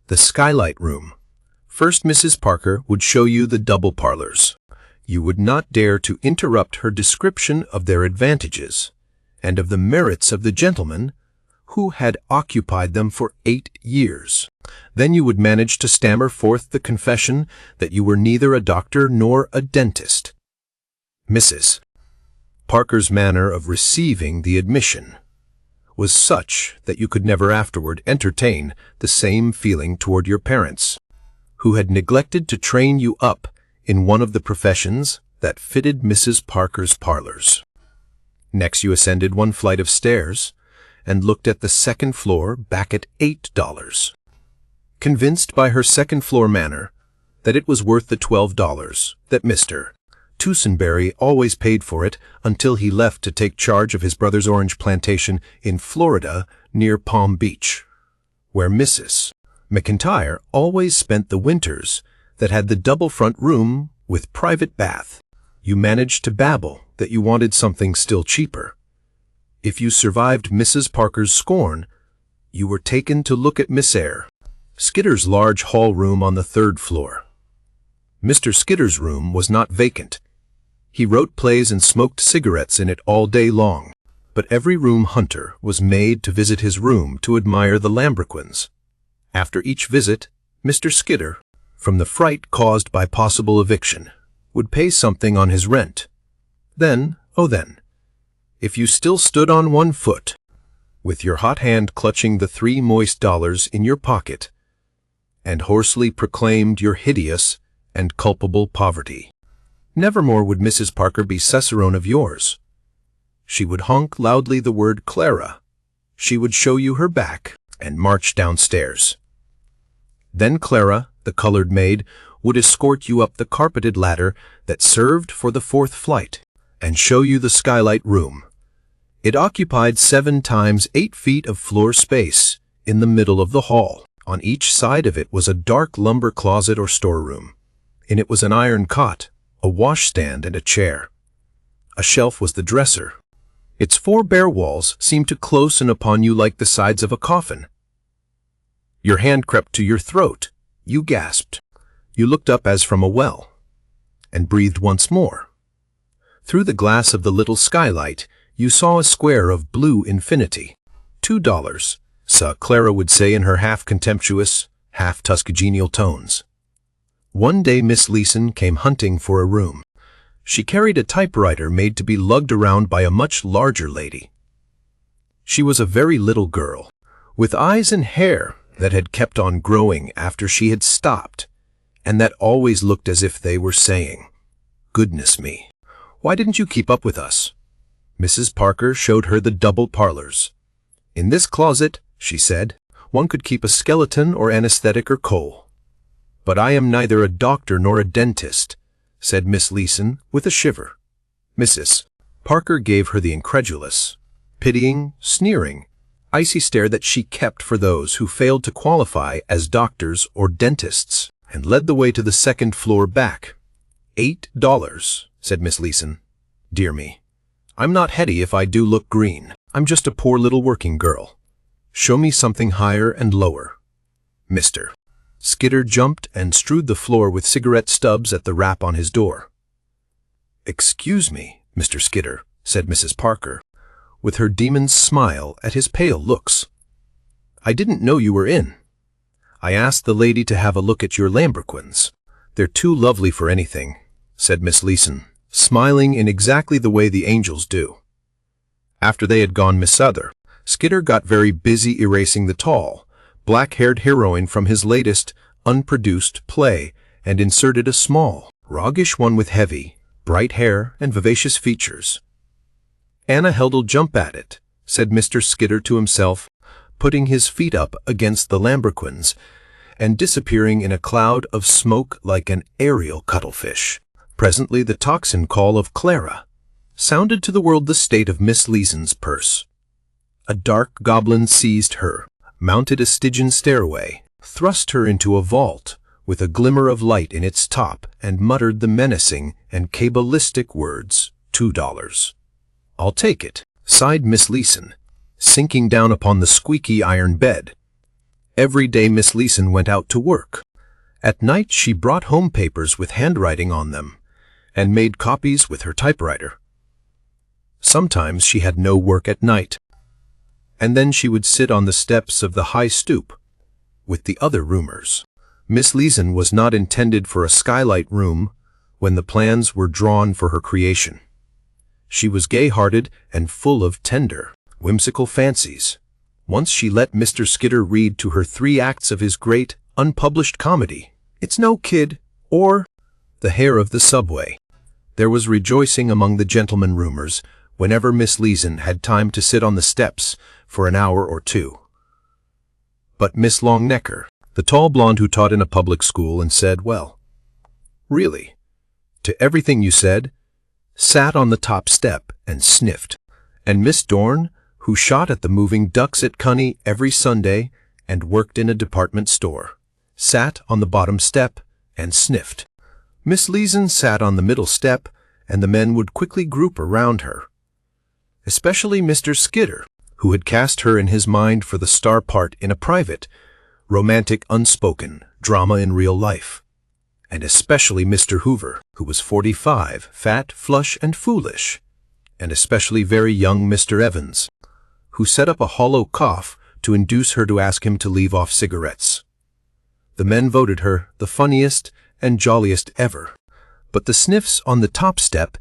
The Skylight Room. First, Mrs. Parker would show you the double parlors. You would not dare to interrupt her description of their advantages, and of the merits of the gentleman who had occupied them for 8 years. Then you would manage to stammer forth the confession that you were neither a doctor nor a dentist. Mrs. Parker's manner of receiving the admission was such that you could never afterward entertain the same feeling toward your parents, who had neglected to train you up in one of the professions that fitted Mrs. Parker's parlors. Next you ascended one flight of stairs and looked at the second floor back at $8. Convinced by her second-floor manner that it was worth the $12 that Mr. Toosenberry always paid for it until he left to take charge of his brother's orange plantation in Florida near Palm Beach, where Mrs. McIntyre always spent the winters that had the double front room with private bath. You managed to babble that you wanted something still cheaper. If you survived Mrs. Parker's scorn, you were taken to look at Miss Eyre Skidder's large hall room on the 3rd floor. Mr. Skidder's room was not vacant. He wrote plays and smoked cigarettes in it all day long, but every room hunter was made to visit his room to admire the lambrequins. After each visit, Mr. Skidder, from the fright caused by possible eviction, would pay something on his rent. Then, if you still stood on one foot, with your hot hand clutching the 3 moist dollars in your pocket, and hoarsely proclaimed your hideous and culpable poverty, nevermore would Mrs. Parker be cicerone of yours. She would honk loudly the word Clara. She would show you her back and march downstairs. Then Clara, the colored maid, would escort you up the carpeted ladder that served for the 4th flight and show you the Skylight Room. It occupied 7 times 8 feet of floor space in the middle of the hall. On each side of it was a dark lumber closet or storeroom. In it was an iron cot, a washstand, and a chair. A shelf was the dresser. Its 4 bare walls seemed to close in upon you like the sides of a coffin. Your hand crept to your throat. You gasped. You looked up as from a well, and breathed once more. Through the glass of the little skylight, you saw a square of blue infinity. $2, Clara would say in her half-contemptuous, half-Tuskegenial tones. One day Miss Leeson came hunting for a room. She carried a typewriter made to be lugged around by a much larger lady. She was a very little girl, with eyes and hair that had kept on growing after she had stopped, and that always looked as if they were saying, "Goodness me, why didn't you keep up with us?" Mrs. Parker showed her the double parlors. "In this closet," she said, "one could keep a skeleton or anesthetic or coal." "But I am neither a doctor nor a dentist," said Miss Leeson with a shiver. Mrs. Parker gave her the incredulous, pitying, sneering, icy stare that she kept for those who failed to qualify as doctors or dentists, and led the way to the 2nd floor back. $8, said Miss Leeson. "Dear me, I'm not heady if I do look green. I'm just a poor little working girl. Show me something higher and lower." Mr. Skidder jumped and strewed the floor with cigarette stubs at the rap on his door. "Excuse me, Mr. Skidder," said Mrs. Parker, with her demon's smile at his pale looks. "I didn't know you were in. I asked the lady to have a look at your lambrequins. They're too lovely for anything," said Miss Leeson, smiling in exactly the way the angels do. After they had gone, Miss Souther, Skidder got very busy erasing the tall, black-haired heroine from his latest, unproduced play and inserted a small, roguish one with heavy, bright hair and vivacious features. "Anna Held'll jump at it," said Mr. Skidder to himself, putting his feet up against the lambrequins and disappearing in a cloud of smoke like an aerial cuttlefish. Presently the tocsin call of Clara sounded to the world the state of Miss Leeson's purse. A dark goblin seized her, mounted a Stygian stairway, thrust her into a vault with a glimmer of light in its top, and muttered the menacing and cabalistic words, $2. "I'll take it," sighed Miss Leeson, sinking down upon the squeaky iron bed. Every day Miss Leeson went out to work. At night she brought home papers with handwriting on them, and made copies with her typewriter. Sometimes she had no work at night, and then she would sit on the steps of the high stoop with the other roomers. Miss Leeson was not intended for a skylight room when the plans were drawn for her creation. She was gay-hearted and full of tender, whimsical fancies. Once she let Mr. Skidder read to her 3 acts of his great, unpublished comedy, It's No Kid, or The Hair of the Subway. There was rejoicing among the gentlemen roomers whenever Miss Leeson had time to sit on the steps for an hour or 2. But Miss Longnecker, the tall blonde who taught in a public school and said, well, really, to everything you said, sat on the top step and sniffed. And Miss Dorn, who shot at the moving ducks at Cunny every Sunday and worked in a department store, sat on the bottom step and sniffed. Miss Leeson sat on the middle step, and the men would quickly group around her, especially Mr. Skidder, who had cast her in his mind for the star part in a private, romantic, unspoken drama in real life, and especially Mr. Hoover, who was 45, fat, flush, and foolish, and especially very young Mr. Evans, who set up a hollow cough to induce her to ask him to leave off cigarettes. The men voted her the funniest and jolliest ever, but the sniffs on the top step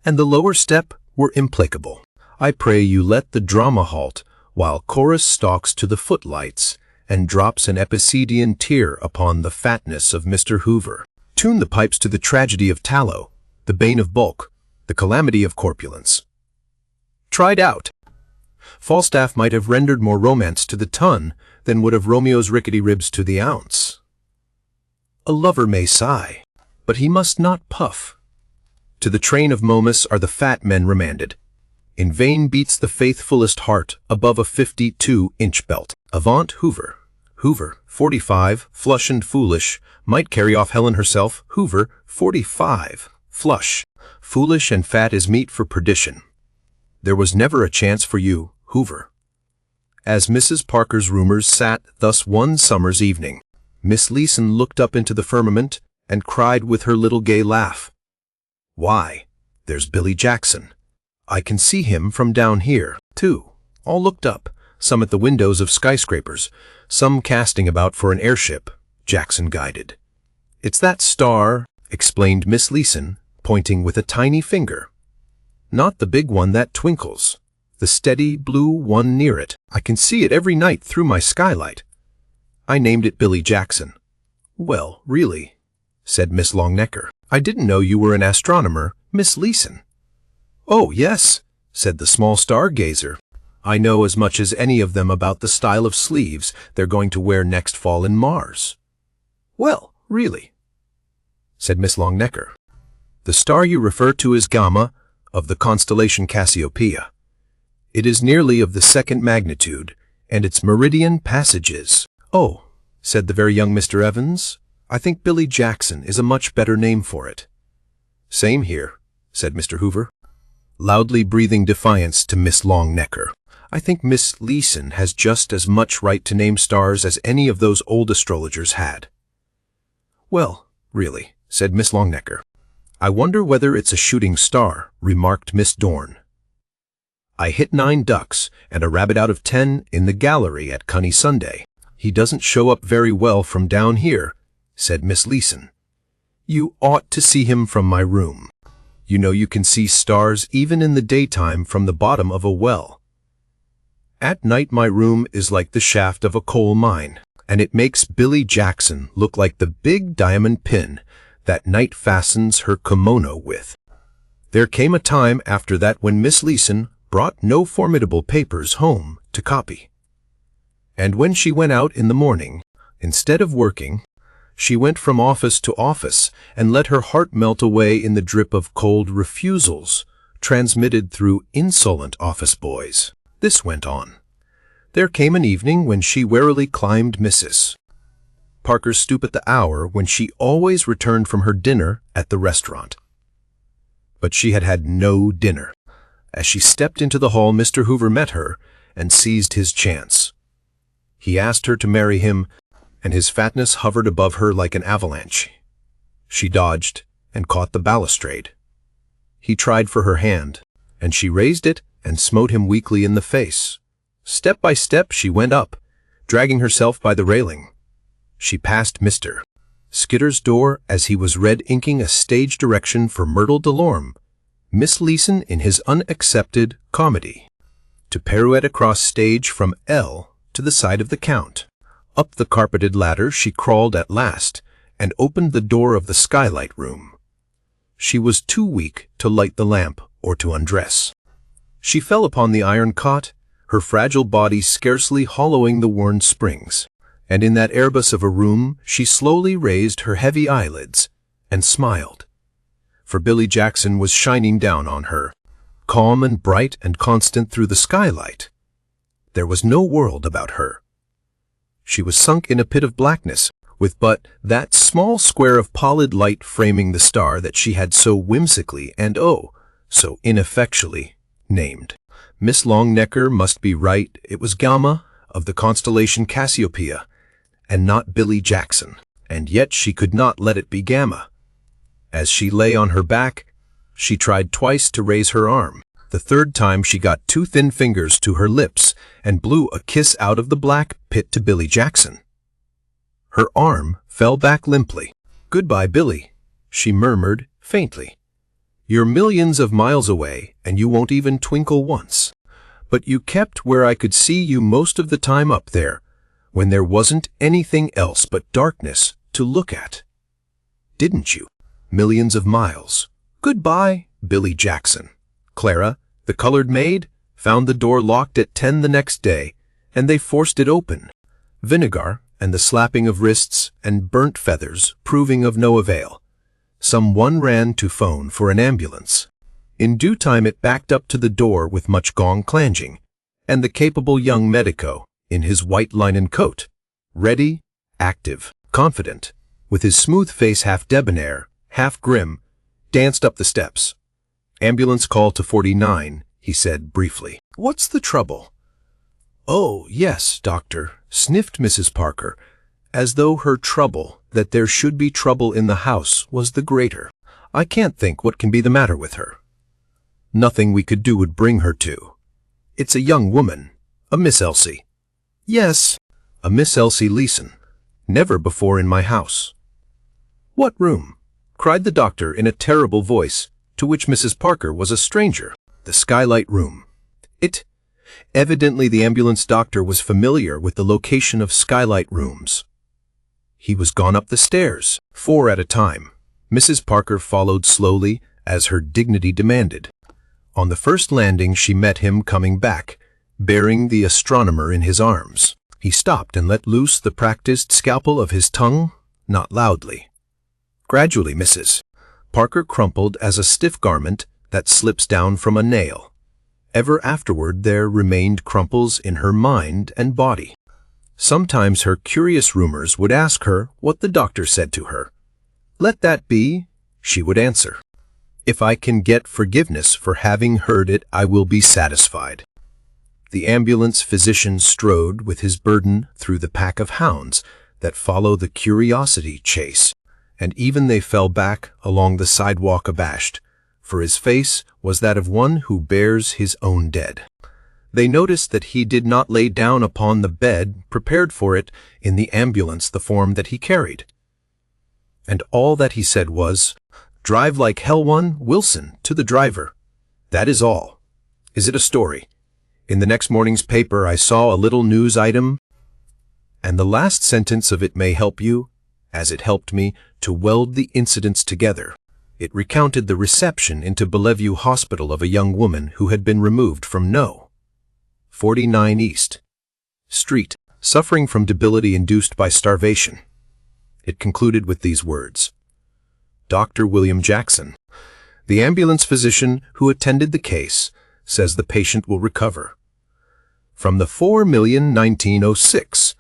and the lower step were implacable. I pray you let the drama halt while chorus stalks to the footlights and drops an Epicedian tear upon the fatness of Mr. Hoover. Tune the pipes to the tragedy of tallow, the bane of bulk, the calamity of corpulence. Tried out. Falstaff might have rendered more romance to the ton than would have Romeo's rickety ribs to the ounce. A lover may sigh, but he must not puff. To the train of Momus are the fat men remanded. In vain beats the faithfulest heart above a 52-inch belt. Avant Hoover. Hoover, 45, flush and foolish, might carry off Helen herself. Hoover, 45, flush, foolish and fat is meat for perdition. There was never a chance for you, Hoover. As Mrs. Parker's roomers sat thus one summer's evening, Miss Leeson looked up into the firmament and cried with her little gay laugh, "Why, there's Billy Jackson. I can see him from down here, too." All looked up, some at the windows of skyscrapers, some casting about for an airship Jackson guided. "It's that star," explained Miss Leeson, pointing with a tiny finger. "Not the big one that twinkles, the steady blue one near it. I can see it every night through my skylight. I named it Billy Jackson." "Well, really," said Miss Longnecker, "I didn't know you were an astronomer, Miss Leeson." "Oh, yes," said the small stargazer. "I know as much as any of them about the style of sleeves they're going to wear next fall in Mars." "Well, really," said Miss Longnecker. "The star you refer to is Gamma, of the constellation Cassiopeia. It is nearly of the 2nd magnitude, and its meridian passages." "Oh," said the very young Mr. Evans, "I think Billy Jackson is a much better name for it." "Same here," said Mr. Hoover, loudly breathing defiance to Miss Longnecker. "I think Miss Leeson has just as much right to name stars as any of those old astrologers had." "Well, really," said Miss Longnecker. "I wonder whether it's a shooting star," remarked Miss Dorn. "I hit 9 ducks and a rabbit out of 10 in the gallery at Cunny Sunday. He doesn't show up very well from down here," said Miss Leeson. "You ought to see him from my room. You know you can see stars even in the daytime from the bottom of a well. At night my room is like the shaft of a coal mine, and it makes Billy Jackson look like the big diamond pin that Night fastens her kimono with." There came a time after that when Miss Leeson brought no formidable papers home to copy. And when she went out in the morning, instead of working, she went from office to office and let her heart melt away in the drip of cold refusals transmitted through insolent office boys. This went on. There came an evening when she warily climbed Mrs. Parker's stoop at the hour when she always returned from her dinner at the restaurant. But she had had no dinner. As she stepped into the hall, Mr. Hoover met her and seized his chance. He asked her to marry him, and his fatness hovered above her like an avalanche. She dodged and caught the balustrade. He tried for her hand, and she raised it and smote him weakly in the face. Step by step she went up, dragging herself by the railing. She passed Mr. Skitter's door as he was red-inking a stage direction for Myrtle Delorme, Miss Leeson in his unaccepted comedy, to pirouette across stage from L to the side of the Count. Up the carpeted ladder she crawled at last and opened the door of the skylight room. She was too weak to light the lamp or to undress. She fell upon the iron cot, her fragile body scarcely hollowing the worn springs, and in that airbus of a room she slowly raised her heavy eyelids and smiled. For Billy Jackson was shining down on her, calm and bright and constant through the skylight. There was no world about her. She was sunk in a pit of blackness, with but that small square of pallid light framing the star that she had so whimsically and so ineffectually named. Miss Longnecker must be right. It was Gamma of the constellation Cassiopeia, and not Billy Jackson, and yet she could not let it be Gamma. As she lay on her back, she tried twice to raise her arm. The third time she got two thin fingers to her lips and blew a kiss out of the black pit to Billy Jackson. Her arm fell back limply. "Goodbye, Billy," she murmured faintly. "You're millions of miles away, and you won't even twinkle once. But you kept where I could see you most of the time up there, when there wasn't anything else but darkness to look at. Didn't you? Millions of miles. Goodbye, Billy Jackson." Clara, the colored maid, found the door locked at 10 the next day, and they forced it open. Vinegar and the slapping of wrists and burnt feathers proving of no avail. Someone ran to phone for an ambulance. In due time it backed up to the door with much gong clanging, and the capable young medico, in his white linen coat, ready, active, confident, with his smooth face half debonair, half grim, danced up the steps. "Ambulance call to 49, he said briefly. "What's the trouble?" "Oh, yes, doctor," sniffed Mrs. Parker, as though her trouble, that there should be trouble in the house, was the greater. "I can't think what can be the matter with her. Nothing we could do would bring her to. It's a young woman, a Miss Elsie." "Yes, a Miss Elsie Leeson. Never before in my house." "What room?" cried the doctor in a terrible voice, to which Mrs. Parker was a stranger. "The skylight room." Evidently the ambulance doctor was familiar with the location of skylight rooms. He was gone up the stairs, 4 at a time. Mrs. Parker followed slowly, as her dignity demanded. On the first landing she met him coming back, bearing the astronomer in his arms. He stopped and let loose the practiced scalpel of his tongue, not loudly. Gradually Mrs. Parker crumpled as a stiff garment that slips down from a nail. Ever afterward there remained crumples in her mind and body. Sometimes her curious rumors would ask her what the doctor said to her. "Let that be," she would answer. "If I can get forgiveness for having heard it, I will be satisfied." The ambulance physician strode with his burden through the pack of hounds that follow the curiosity chase, and even they fell back along the sidewalk abashed, for his face was that of one who bears his own dead. They noticed that he did not lay down upon the bed prepared for it in the ambulance the form that he carried. And all that he said was, "Drive like hell one, Wilson," to the driver. "That is all. Is it a story? In the next morning's paper I saw a little news item, and the last sentence of it may help you, as it helped me, to weld the incidents together. It recounted the reception into Bellevue Hospital of a young woman who had been removed from No. 49 East Street, suffering from debility induced by starvation. It concluded with these words: "Dr. William Jackson, the ambulance physician who attended the case, says the patient will recover. From the 4,000,1906,